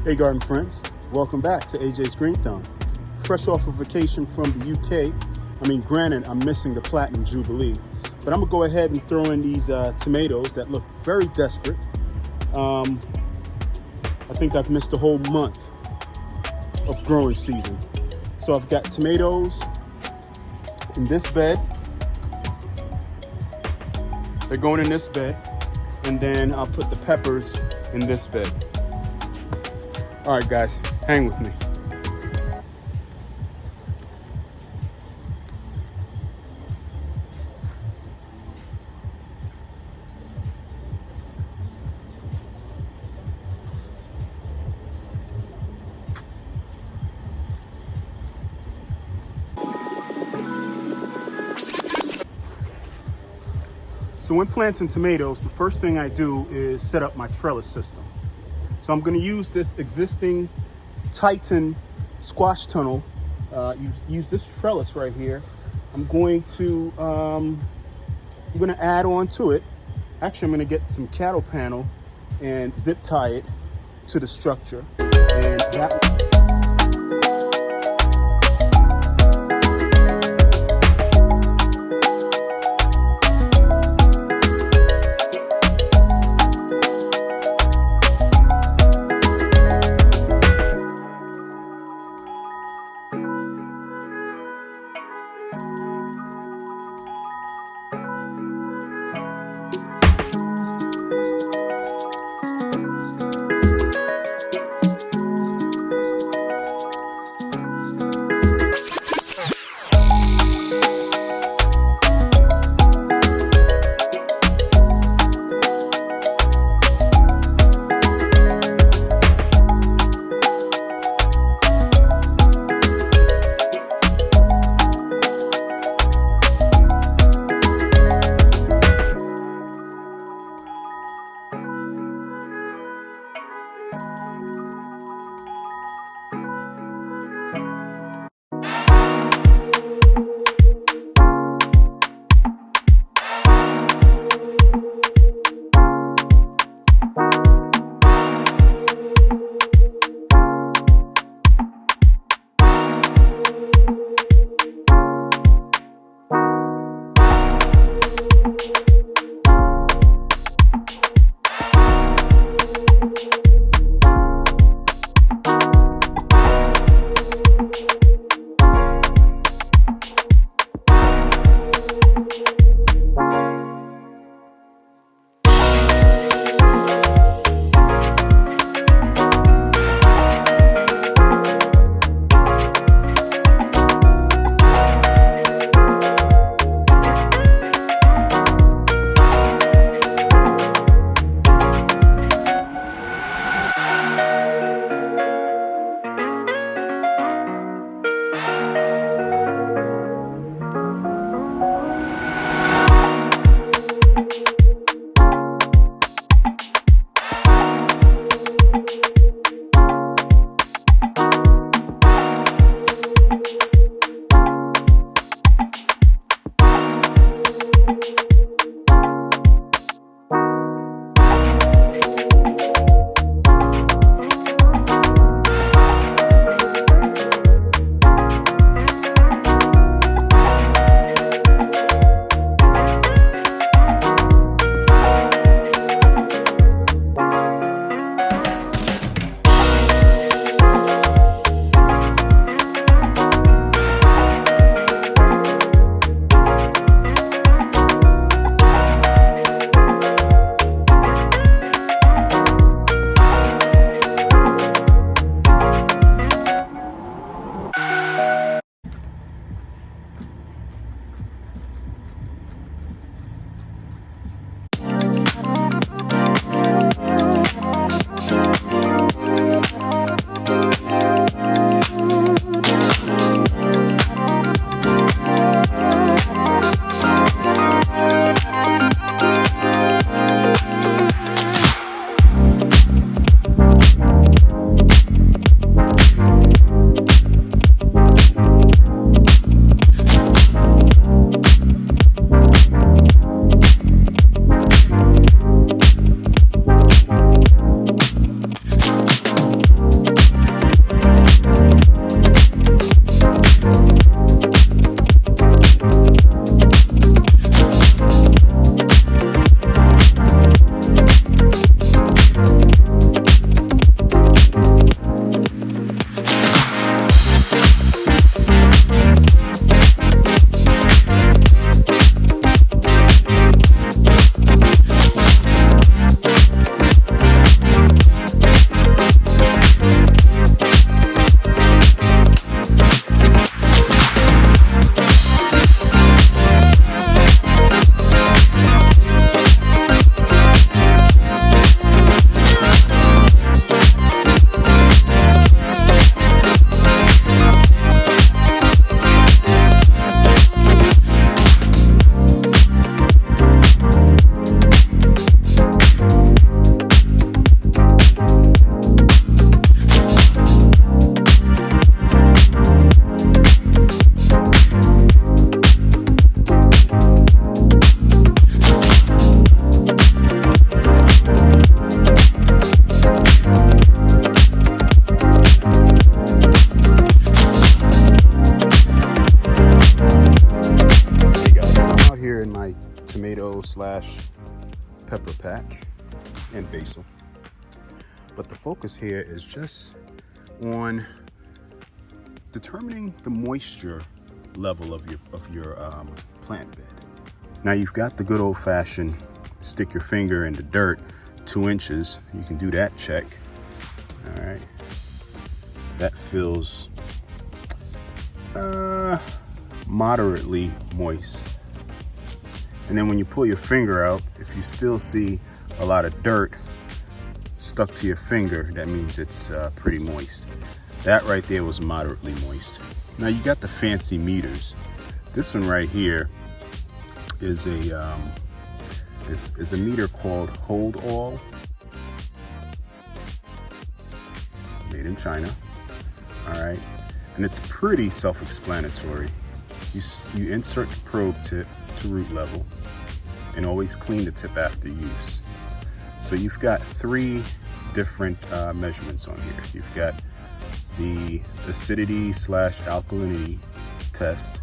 Hey garden friends, welcome back to AJ's Green Thumb. Fresh off a vacation from the UK. Granted, I'm missing the Platinum Jubilee, but I'm gonna go ahead and throw in these tomatoes that look very desperate. I think I've missed a whole month of growing season. So I've got tomatoes in this bed. They're going in this bed, and then I'll put the peppers in this bed. All right, guys, hang with me. So when planting tomatoes, the first thing I do is set up my trellis system. So I'm going to use this existing Titan squash tunnel, use this trellis right here. I'm going to add on to it. Actually, I'm going to get some cattle panel and zip tie it to the structure. And that tomato slash pepper patch and basil. But the focus here is just on determining the moisture level of your plant bed. Now you've got the good old-fashioned stick your finger in the dirt 2 inches. You can do that check. All right, that feels moderately moist. And then when you pull your finger out, if you still see a lot of dirt stuck to your finger, that means it's pretty moist. That right there was moderately moist. Now you got the fancy meters. This one right here is a meter called Hold All, made in China. All right, and it's pretty self-explanatory. You insert the probe tip to root level, and always clean the tip after use. So you've got 3 different measurements on here. You've got the acidity slash alkalinity test.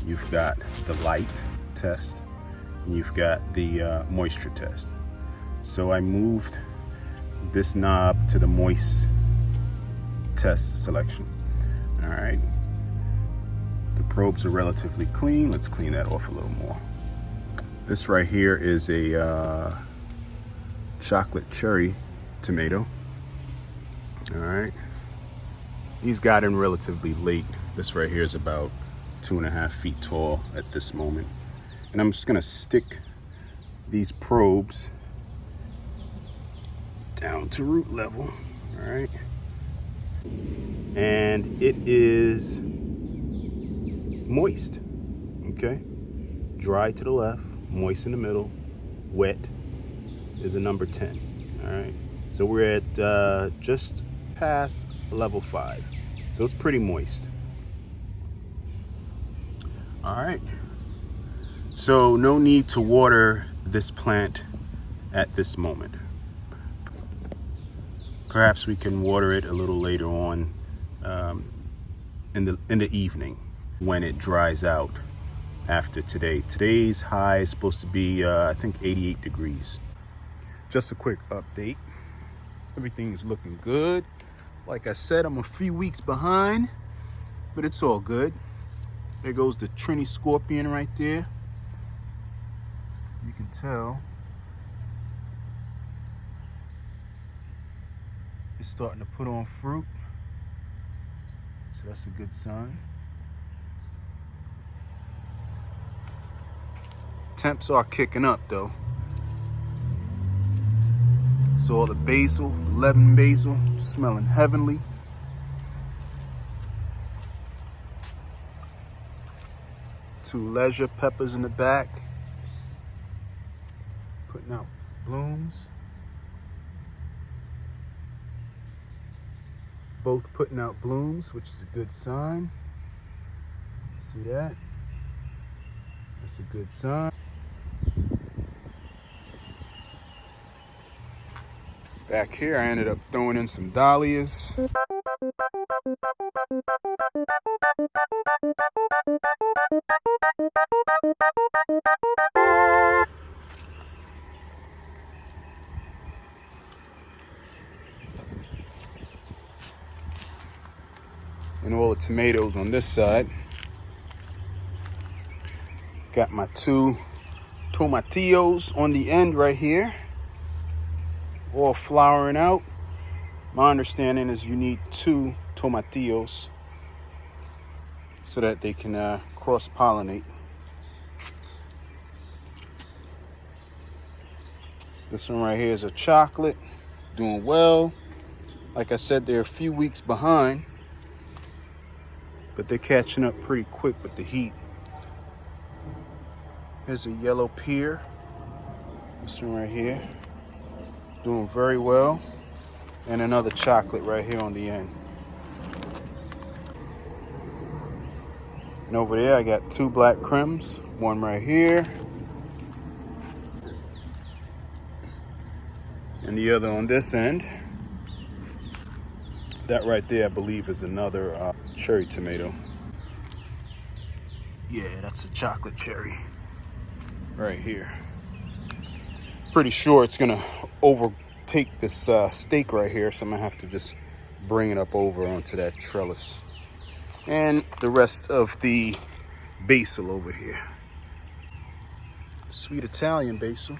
You've got the light test. And you've got the moisture test. So I moved this knob to the moist test selection. All right. The probes are relatively clean. Let's clean that off a little more. This right here is a chocolate cherry tomato. All right. These got in relatively late. This right here is about 2.5 feet tall at this moment. And I'm just gonna stick these probes down to root level, all right? And it is moist, okay? Dry to the left, moist in the middle, wet is a number 10, all right? So we're at just past level 5. So it's pretty moist. All right. So no need to water this plant at this moment. Perhaps we can water it a little later on in the evening when it dries out after today. Today's high is supposed to be, I think, 88 degrees. Just a quick update. Everything's looking good. Like I said, I'm a few weeks behind, but it's all good. There goes the Trini Scorpion right there. You can tell it's starting to put on fruit, so that's a good sign. Temps are kicking up though. So all the basil, lemon basil, smelling heavenly. Two leisure peppers in the back, putting out blooms. Both putting out blooms, which is a good sign. See that? That's a good sign. Back here, I ended up throwing in some dahlias. And all the tomatoes on this side. Got my 2 tomatillos on the end right here, all flowering out. My understanding is you need 2 tomatillos so that they can cross-pollinate. This one right here is a chocolate, doing well. Like I said, they're a few weeks behind, but they're catching up pretty quick with the heat. Here's a yellow pear. This one right here, doing very well. And another chocolate right here on the end. And over there, I got 2 black crims, one right here, and the other on this end. That right there, I believe, is another cherry tomato. Yeah, that's a chocolate cherry. right here. Pretty sure it's gonna overtake this stake right here, so I'm gonna have to just bring it up over onto that trellis. And the rest of the basil over here. Sweet Italian basil.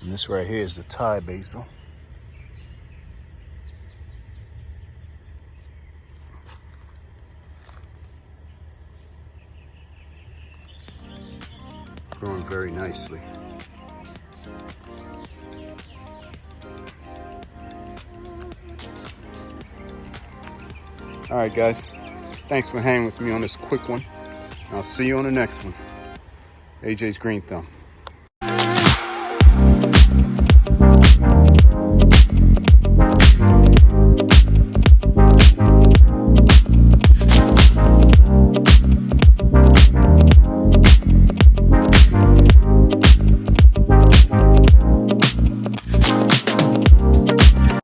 And this right here is the Thai basil. Growing very nicely. All right, guys. Thanks for hanging with me on this quick one. I'll see you on the next one. AJ's Green Thumb.